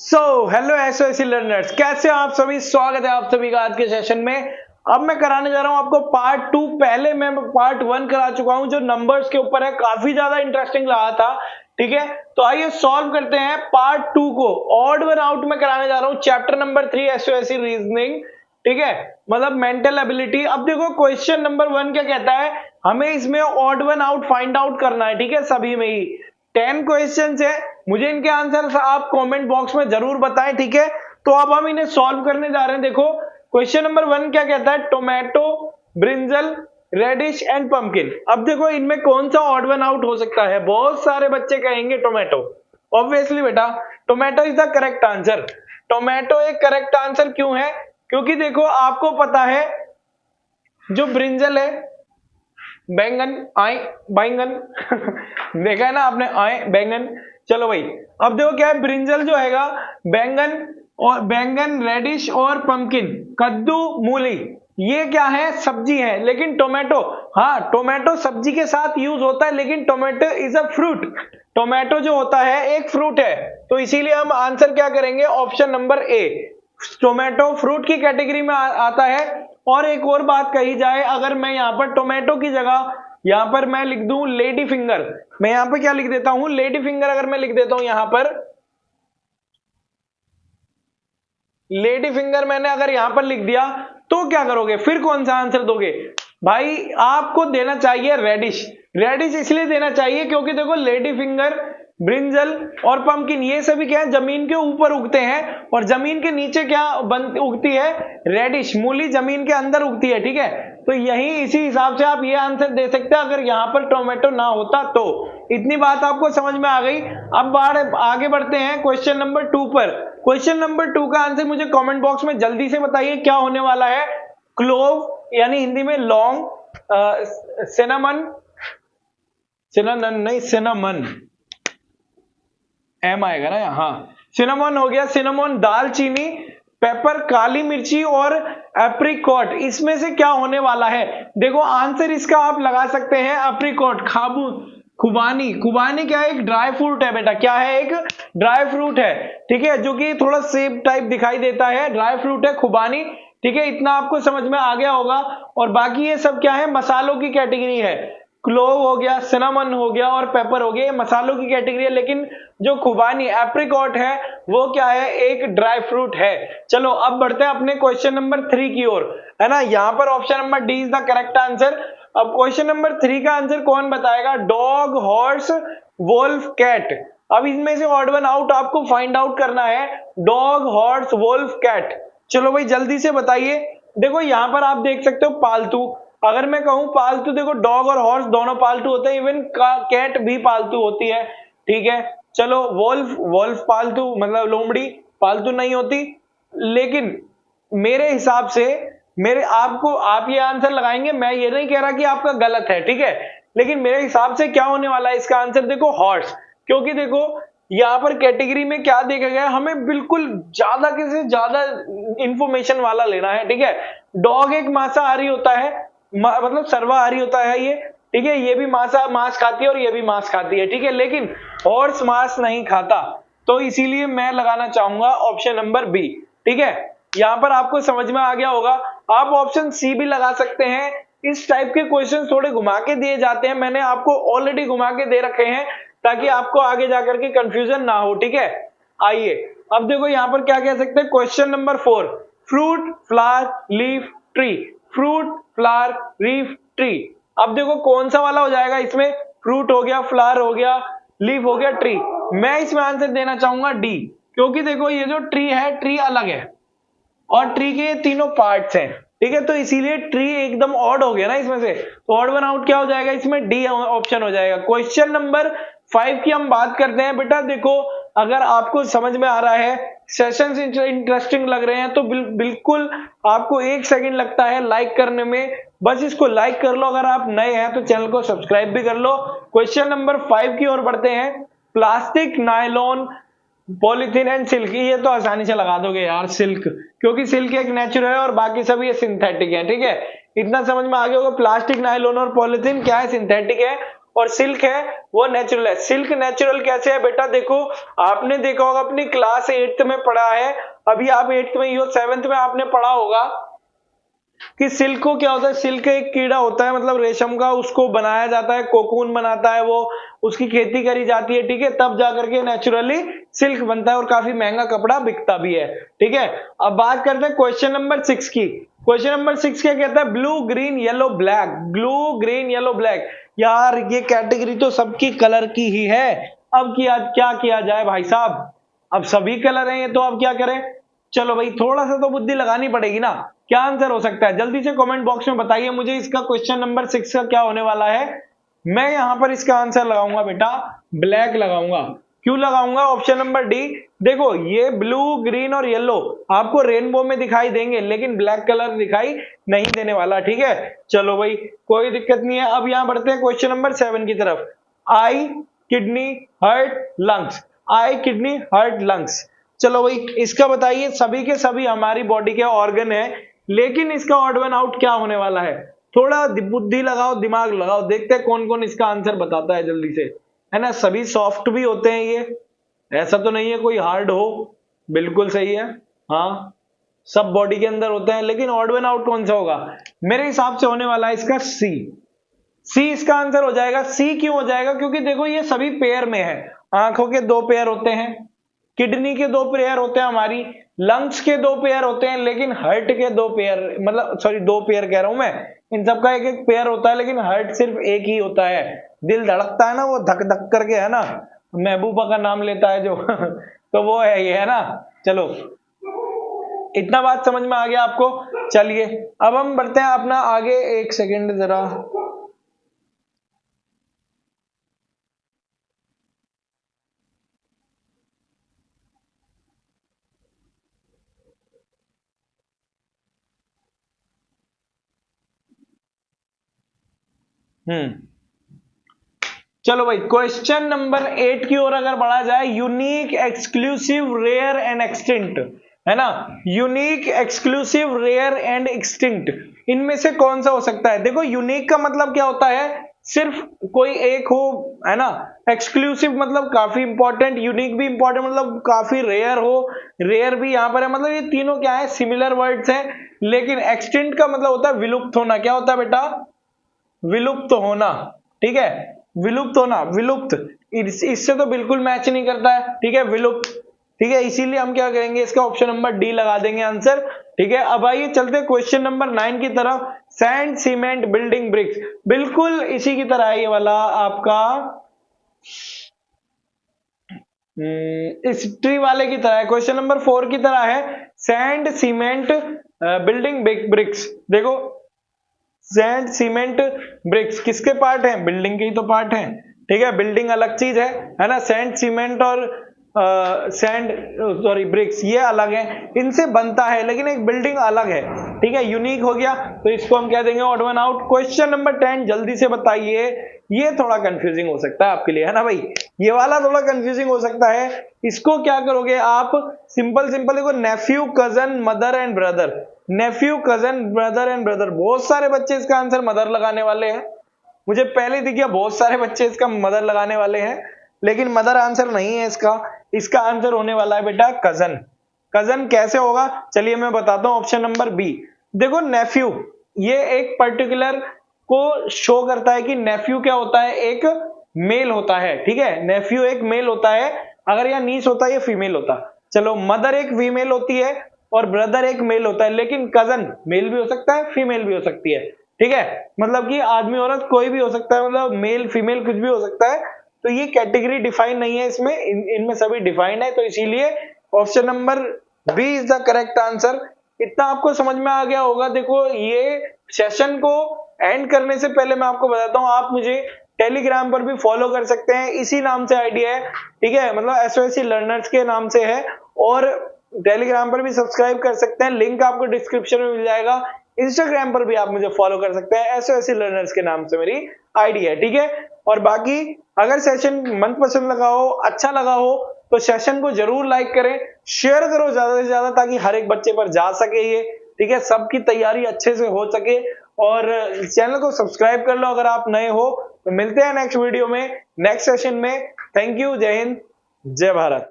Hello एसओएसी learners, कैसे हो आप सभी। स्वागत है आप सभी का आज के सेशन में। अब मैं कराने जा रहा हूं आपको पार्ट 2। पहले मैं पार्ट 1 करा चुका हूं जो नंबर्स के ऊपर है, काफी ज्यादा इंटरेस्टिंग रहा था। ठीक है, तो आइए सॉल्व करते हैं पार्ट 2 को। ऑड वन आउट में कराने जा रहा हूं, चैप्टर नंबर 3 एसओएसी रीजनिंग। ठीक है, मतलब मेंटल एबिलिटी। अब देखो क्वेश्चन नंबर 1 क्या कहता है, हमें इसमें odd one out find out करना है। ठीक है, सभी में ही 10 क्वेश्चंस है, मुझे इनके आंसर आप कमेंट बॉक्स में जरूर बताएं। ठीक है, तो अब हम इन्हें सॉल्व करने जा रहे हैं। देखो क्वेश्चन नंबर 1 क्या कहता है, tomato, brinjal, radish and pumpkin. अब देखो इनमें कौन सा ऑड वन आउट हो सकता है। बहुत सारे बच्चे कहेंगे टोमेटो। ऑब्वियसली बेटा tomato is the correct answer. Tomato एक करेक्ट आंसर क्यों है, क्योंकि देखो आपको पता है जो ब्रिंजल है, बैंगन, आए बैंगन देखा है ना आपने, आए बैंगन। चलो भाई, अब देखो क्या है, ब्रिंजल जो हैगा बैंगन, और बैंगन, रेडिश और पंपकिन, कद्दू, मूली, ये क्या है, सब्जी है। लेकिन टोमेटो, हाँ टोमेटो सब्जी के साथ यूज होता है, लेकिन tomato is a fruit. Tomato जो होता है एक फ्रूट है, तो इसीलिए हम आंसर क्या करेंगे, option number A, tomato fruit की कैटेगरी में आता है। और एक और बात कही जाए, अगर मैं यहां पर टोमेटो की जगह यहां पर मैं लिख दूं लेडी फिंगर, मैं यहां पर क्या लिख देता हूं, लेडी फिंगर अगर मैं लिख देता हूं यहां पर, लेडी फिंगर मैंने अगर यहां पर लिख दिया, तो क्या करोगे, फिर कौन सा आंसर दोगे भाई। आपको देना चाहिए रेडिश। रेडिश इसलिए देना चाहिए क्योंकि देखो लेडी फिंगर, ब्रिंजल और पंपकिन ये सभी क्या है, जमीन के ऊपर उगते हैं, और जमीन के नीचे क्या उगती है, रेडिश, मूली जमीन के अंदर उगती है। ठीक है, तो यही इसी हिसाब से आप ये आंसर दे सकते हैं अगर यहां पर टोमेटो ना होता तो। इतनी बात आपको समझ में आ गई। अब आगे बढ़ते हैं क्वेश्चन नंबर 2 पर। क्वेश्चन नंबर 2 का आंसर मुझे कमेंट बॉक्स में जल्दी से बताइए क्या होने वाला है। क्लोव यानी हिंदी में लौंग, सिनेमन, सिनेमन एम आएगा ना, हाँ सिनेमन हो गया, सिनेमन, दालचीनी, पेपर, काली मिर्ची और एप्रिकॉट, इसमें से क्या होने वाला है। देखो आंसर इसका आप लगा सकते हैं एप्रिकॉट, खाबू, खुबानी। खुबानी क्या है, एक ड्राई फ्रूट है बेटा, क्या है, एक ड्राई फ्रूट है। ठीक है, जो कि थोड़ा सेब टाइप दिखाई देता है, ड्राई फ्रूट है खुबानी। ठीक है, इतना आपको समझ में आ गया होगा। और बाकी ये सब क्या है, मसालों की कैटेगरी है। क्लोव हो गया, सिनेमन हो गया और पेपर हो गया, ये मसालों की कैटेगरी है। लेकिन जो खुबानी एप्रिकॉट है वो क्या है, एक ड्राई फ्रूट है। चलो अब बढ़ते हैं अपने क्वेश्चन नंबर 3 की ओर, है ना। यहाँ पर option number D is the correct answer. अब क्वेश्चन नंबर 3 का आंसर कौन बताएगा, डॉग, हॉर्स, वोल्फ, कैट। अब इनमें से ऑड वन आउट आपको फाइंड आउट करना है, डॉग, हॉर्स, वोल्फ, कैट। चलो भाई जल्दी से बताइए। देखो यहाँ पर आप देख सकते हो पालतू, अगर मैं कहूं पालतू, देखो डॉग और हॉर्स दोनों पालतू होते हैं, इवन कैट भी पालतू होती है। ठीक है, चलो वोल्फ, वोल्फ पालतू मतलब लोमड़ी पालतू नहीं होती। लेकिन मेरे हिसाब से आप ये आंसर लगाएंगे, मैं ये नहीं कह रहा कि आपका गलत है। ठीक है, लेकिन मेरे हिसाब से क्या होने वाला है इसका आंसर, देखो हॉर्स। क्योंकि देखो यहाँ पर कैटेगरी में क्या देखा गया, हमें बिल्कुल ज्यादा से ज्यादा इंफॉर्मेशन वाला लेना है। ठीक है, डॉग एक मांसाहारी होता है, मतलब सर्वाहारी होता है ये। ठीक है, ये भी मांस खाती है और ये भी मांस खाती है। ठीक है, लेकिन हॉर्स मांस नहीं खाता, तो इसीलिए मैं लगाना चाहूंगा ऑप्शन नंबर बी। ठीक है, यहां पर आपको समझ में आ गया होगा। आप ऑप्शन सी भी लगा सकते हैं। इस टाइप के क्वेश्चन थोड़े घुमा के दिए जाते हैं, मैंने आपको ऑलरेडी घुमा के दे रखे हैं ताकि आपको आगे जाकर के कंफ्यूजन ना हो। ठीक है, आइए अब देखो यहां पर क्या कह सकते हैं, question number 4, fruit, flower, leaf, tree. Fruit, flower, leaf, tree. अब देखो कौन सा वाला हो जाएगा इसमें, फ्रूट हो गया, फ्लावर हो गया, लीफ हो गया, ट्री। मैं इसमें आंसर देना चाहूंगा डी, क्योंकि देखो ये जो ट्री है, ट्री अलग है और ट्री के तीनों पार्ट्स हैं। ठीक है, तो इसीलिए ट्री एकदम ऑड हो गया ना इसमें से, तो ऑड वन आउट क्या हो जाएगा इसमें, डी ऑप्शन हो जाएगा। क्वेश्चन नंबर 5 की हम बात करते हैं। बेटा देखो अगर आपको समझ में आ रहा है, सेशंस इंटरेस्टिंग लग रहे हैं, तो बिल्कुल आपको 1 सेकंड लगता है लाइक करने में, बस इसको लाइक कर लो। अगर आप नए हैं तो चैनल को सब्सक्राइब भी कर लो। क्वेश्चन नंबर 5 की ओर बढ़ते हैं। Plastic, nylon, polythene and silk, ये तो आसानी से लगा दोगे यार, सिल्क, क्योंकि सिल्क एक नेचुरल है और बाकी सब ये सिंथेटिक है। ठीक है, इतना समझ में आ गया होगा। प्लास्टिक, नायलॉन और पॉलीथीन क्या है, सिंथेटिक है, और सिल्क है वो नेचुरल है। सिल्क नेचुरल कैसे है बेटा, देखो आपने देखा होगा अपनी क्लास 8th में पढ़ा है, अभी आप 8th में ही हो, 7th में आपने पढ़ा होगा कि सिल्क को क्या होता है, सिल्क एक कीड़ा होता है मतलब रेशम का, उसको बनाया जाता है, कोकून बनाता है वो, उसकी खेती करी जाती है, ठीक है, तब जाकर के नेचुरली सिल्क बनता है और काफी महंगा कपड़ा बिकता भी है, ठीक है। अब बात करते हैं क्वेश्चन नंबर 6 की। क्वेश्चन नंबर 6 क्या कहता है, blue green yellow black, blue green yellow black. यार ये कैटेगरी तो सबकी कलर की ही है, अब क्या किया जाए भाई साहब, अब सभी कलर हैं ये तो, अब क्या करें, चलो भाई थोड़ा सा तो बुद्धि लगानी पड़ेगी ना। क्या आंसर हो सकता है, जल्दी से कमेंट बॉक्स में बताइए मुझे, इसका क्वेश्चन नंबर 6 का क्या होने वाला है। मैं यहां पर इसका आंसर लगाऊंगा बेटा ब्लैक लगाऊंगा। क्यों लगाऊंगा, ऑप्शन नंबर डी। देखो ये ब्लू ग्रीन और येलो आपको रेनबो में दिखाई देंगे लेकिन ब्लैक कलर दिखाई नहीं देने वाला, ठीक है। चलो भाई कोई दिक्कत नहीं है। अब यहां बढ़ते हैं क्वेश्चन नंबर 7 की तरफ। आई किडनी हार्ट लंग्स, आई किडनी हार्ट लंग्स। चलो भाई इसका बताइए, सभी के सभी हमारी बॉडी के ऑर्गन है, लेकिन इसका ऑड वन आउट क्या होने वाला है। थोड़ा बुद्धि लगाओ, दिमाग लगाओ, देखते हैं कौन कौन इसका आंसर बताता है जल्दी से, है ना। सभी सॉफ्ट भी होते हैं ये, ऐसा तो नहीं है कोई हार्ड हो, बिल्कुल सही है, हाँ सब बॉडी के अंदर होते हैं, लेकिन ऑड वन आउट कौन सा होगा, मेरे हिसाब से होने वाला है इसका सी। सी इसका आंसर हो जाएगा। सी क्यों हो जाएगा, क्योंकि देखो ये सभी पेयर में है, आंखों के 2 पेयर होते हैं, किडनी के 2 पेयर होते हैं, हमारी लंग्स के 2 पेयर होते हैं, लेकिन हार्ट के 2 पेयर, मतलब सॉरी 2 पेयर कह रहा हूं मैं, इन सबका एक एक पेयर होता है, लेकिन हार्ट सिर्फ एक ही होता है। दिल धड़कता है ना वो धक धक करके, है ना, महबूबा का नाम लेता है जो तो वो है ये, है ना। चलो इतना बात समझ में आ गया आपको। चलिए अब हम बढ़ते हैं अपना आगे, एक सेकेंड जरा, चलो भाई क्वेश्चन नंबर 8 की ओर अगर बढ़ा जाए, unique exclusive rare and extinct, है ना, unique exclusive rare and extinct, इनमें से कौन सा हो सकता है। देखो यूनिक का मतलब क्या होता है, सिर्फ कोई एक हो, है ना। एक्सक्लूसिव मतलब काफी इंपॉर्टेंट, यूनिक भी इंपॉर्टेंट मतलब काफी रेयर हो, रेयर भी यहां पर है, मतलब ये तीनों क्या है, सिमिलर वर्ड्स हैं। लेकिन एक्सटिंक्ट का मतलब होता है विलुप्त होना। क्या होता है बेटा, विलुप्त होना, ठीक है, विलुप्त होना, विलुप्त, इससे तो बिल्कुल मैच नहीं करता है, ठीक है, विलुप्त, ठीक है, इसीलिए हम क्या करेंगे, इसका ऑप्शन नंबर डी लगा देंगे आंसर, ठीक है। अब आइए चलते हैं क्वेश्चन नंबर 9 की तरफ। सैंड सीमेंट बिल्डिंग ब्रिक्स, बिल्कुल इसी की तरह है ये वाला आपका, इस ट्री वाले की तरह है, क्वेश्चन नंबर 4 की तरह है। सैंड सीमेंट बिल्डिंग ब्रिक्स, देखो सैंड सीमेंट ब्रिक्स किसके पार्ट हैं, बिल्डिंग के ही तो पार्ट हैं, ठीक है, बिल्डिंग अलग चीज है ना, सैंड सीमेंट और सैंड सॉरी ब्रिक्स ये अलग है, इनसे बनता है लेकिन एक बिल्डिंग अलग है, ठीक है, यूनिक हो गया, तो इसको हम क्या देंगे, odd one out. Question number 10 जल्दी से बताइए, ये थोड़ा कंफ्यूजिंग हो सकता है आपके लिए, है ना भाई, ये वाला थोड़ा कंफ्यूजिंग हो सकता है। इसको क्या करोगे आप, सिंपल सिंपल देखो, nephew cousin mother and brother, nephew cousin brother and brother, बहुत सारे बच्चे इसका आंसर मदर लगाने वाले हैं, मुझे पहले दिख गया बहुत सारे बच्चे इसका मदर लगाने वाले हैं, लेकिन मदर आंसर नहीं है इसका, इसका आंसर होने वाला है बेटा कजन। कजन कैसे होगा, चलिए मैं बताता हूं, ऑप्शन नंबर बी। देखो नेफ्यू ये एक पर्टिकुलर को शो करता है कि नेफ्यू क्या होता है, एक मेल होता है, ठीक है, नेफ्यू एक मेल होता है, अगर यह नीस होता है ये फीमेल होता। चलो मदर एक फीमेल होती है और ब्रदर एक मेल होता है, लेकिन कजन मेल भी हो सकता है फीमेल भी हो सकती है, ठीक है, मतलब कि आदमी औरत कोई भी हो सकता है, मतलब मेल फीमेल कुछ भी हो सकता है, तो ये कैटेगरी डिफाइन नहीं है इसमें, इनमें सभी डिफाइंड है, तो इसीलिए option number B is the correct answer. इतना आपको समझ में आ गया होगा। देखो ये सेशन को एंड करने से पहले मैं आपको बताता हूं, आप मुझे टेलीग्राम पर भी फॉलो कर सकते हैं, इसी नाम से आईडी है, ठीक है, मतलब एसओएससी लर्नर्स के नाम से है, और टेलीग्राम पर भी सब्सक्राइब कर सकते हैं, लिंक आपको डिस्क्रिप्शन में मिल जाएगा। इंस्टाग्राम पर भी आप मुझे फॉलो कर सकते हैं, एसओएससी लर्नर्स के नाम से मेरी आईडी है, ठीक है। और बाकी अगर सेशन मनपसंद लगा हो, अच्छा लगा हो, तो सेशन को जरूर लाइक करें, शेयर करो ज्यादा से ज्यादा, ताकि हर एक बच्चे पर जा सके ये, ठीक है, सबकी तैयारी अच्छे से हो सके, और चैनल को सब्सक्राइब कर लो अगर आप नए हो, तो मिलते हैं नेक्स्ट वीडियो में, नेक्स्ट सेशन में। थैंक यू, जय हिंद, जय भारत।